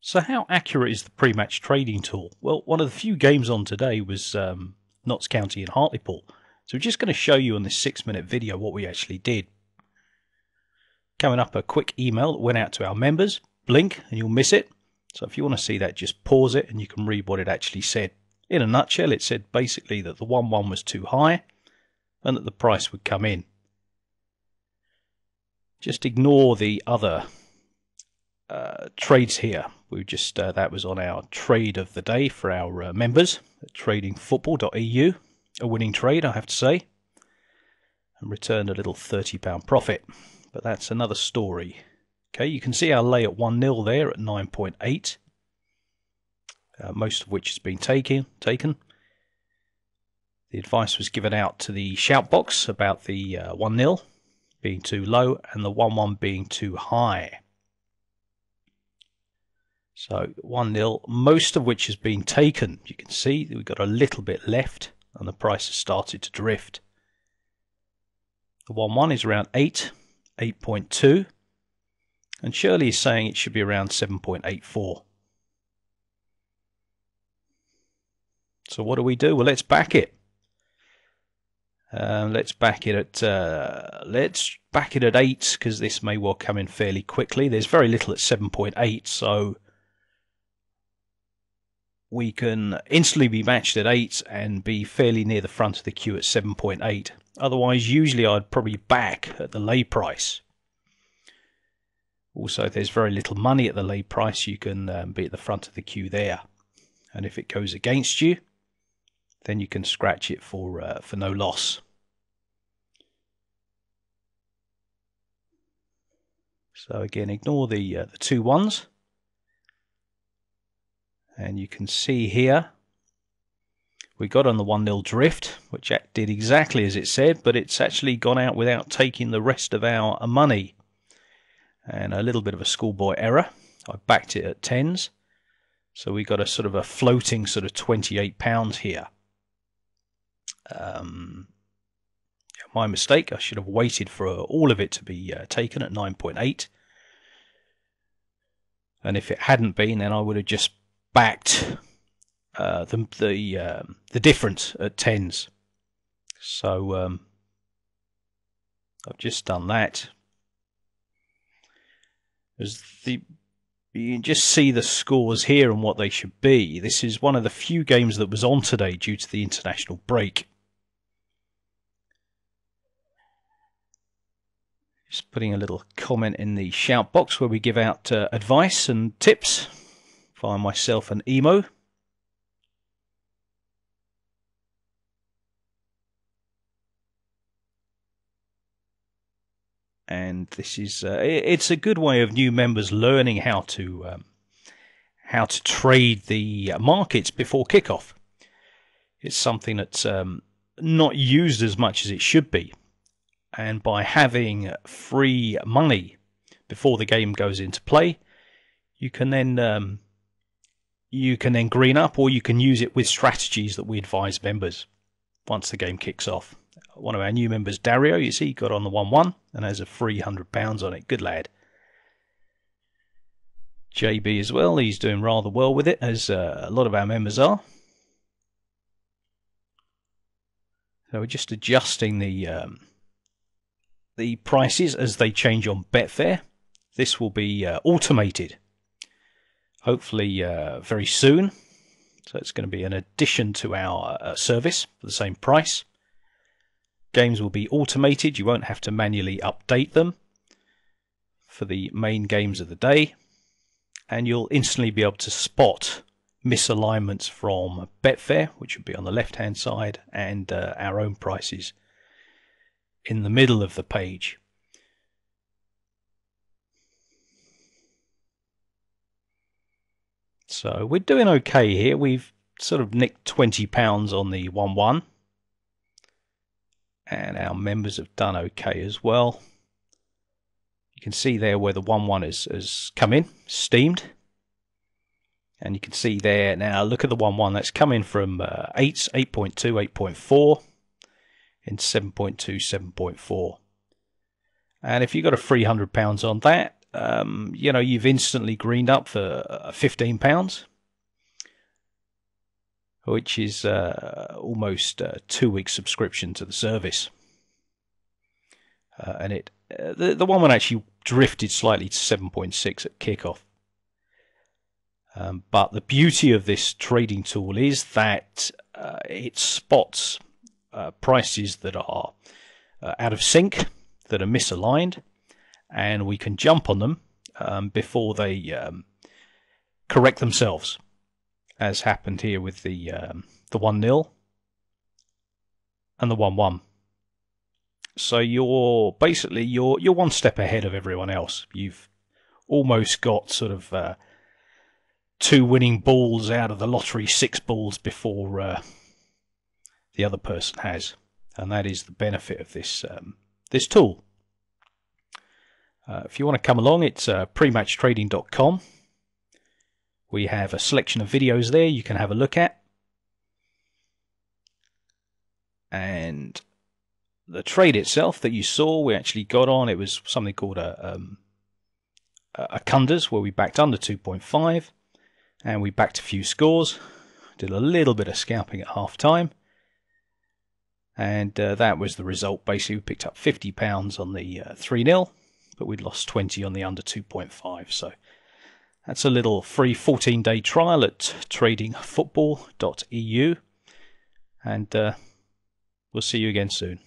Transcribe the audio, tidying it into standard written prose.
So how accurate is the pre-match trading tool? Well, one of the few games on today was Notts County and Hartlepool. So we're just going to show you on this 6-minute video what we actually did. Coming up, a quick email that went out to our members. Blink and you'll miss it. So if you want to see that, just pause it and you can read what it actually said. In a nutshell, it said basically that the 1-1 was too high and that the price would come in. Just ignore the other trades here. We just that was on our trade of the day for our members at tradingfootball.eu. A winning trade, I have to say, and returned a little £30 profit. But that's another story. Okay, you can see our lay at 1-0 there at 9.8, most of which has been taken. The advice was given out to the shout box about the 1-0 being too low and the 1-1 being too high. So 1-0, most of which has been taken. You can see that we've got a little bit left and the price has started to drift. The 1-1 is around 8, 8.2, and Shirley is saying it should be around 7.84. So what do we do? Well, let's back it. Let's back it at 8, because this may well come in fairly quickly. There's very little at 7.8, so we can instantly be matched at 8 and be fairly near the front of the queue at 7.8. Otherwise, usually I'd probably back at the lay price. Also, if there's very little money at the lay price, you can be at the front of the queue there. And if it goes against you, then you can scratch it for no loss. So again, ignore the 2 1s. And you can see here, we got on the 1-0 drift, which did exactly as it said, but it's actually gone out without taking the rest of our money. And a little bit of a schoolboy error. I backed it at 10s. So we got a sort of a floating sort of £28 here. My mistake. I should have waited for all of it to be taken at 9.8. And if it hadn't been, then I would have just backed the difference at 10s. So I've just done that. You can just see the scores here and what they should be. This is one of the few games that was on today due to the international break. Just putting a little comment in the shout box where we give out advice and tips via myself and Emo. And this is it's a good way of new members learning how to trade the markets before kickoff. It's something that's not used as much as it should be, and by having free money before the game goes into play, you can then green up, or you can use it with strategies that we advise members once the game kicks off. One of our new members, Dario, you see, got on the 1-1 and has a free £100 on it. Good lad. JB as well, he's doing rather well with it, as a lot of our members are. So we're just adjusting the prices as they change on Betfair. This will be automated, hopefully very soon. So it's going to be an addition to our service for the same price. Games will be automated. You won't have to manually update them for the main games of the day. And you'll instantly be able to spot misalignments from Betfair, which would be on the left-hand side, and our own prices in the middle of the page. So we're doing okay here. We've sort of nicked £20 on the 1-1. And our members have done okay as well. You can see there where the 1-1 has come in, steamed. And you can see there now, look at the 1-1, that's come in from 8, 8.2, 8.4, into 7.2, 7.4. And if you got a £300 on that, you've instantly greened up for £15, which is almost a 2-week subscription to the service. And the one actually drifted slightly to 7.6 at kickoff. But the beauty of this trading tool is that it spots prices that are out of sync, that are misaligned, and we can jump on them before they correct themselves, as happened here with the 1-0 and the 1-1. So you're basically you're one step ahead of everyone else. You've almost got sort of 2 winning balls out of the lottery 6 balls before the other person has, and that is the benefit of this this tool. If you want to come along, it's prematchtrading.com. We have a selection of videos there you can have a look at, and the trade itself that you saw, we actually got on. It was something called a Cunders, where we backed under 2.5, and we backed a few scores. Did a little bit of scalping at half time, and that was the result. Basically, we picked up £50 on the 3-0, but we'd lost 20 on the under 2.5. So that's a little free 14-day trial at tradingfootball.eu, and we'll see you again soon.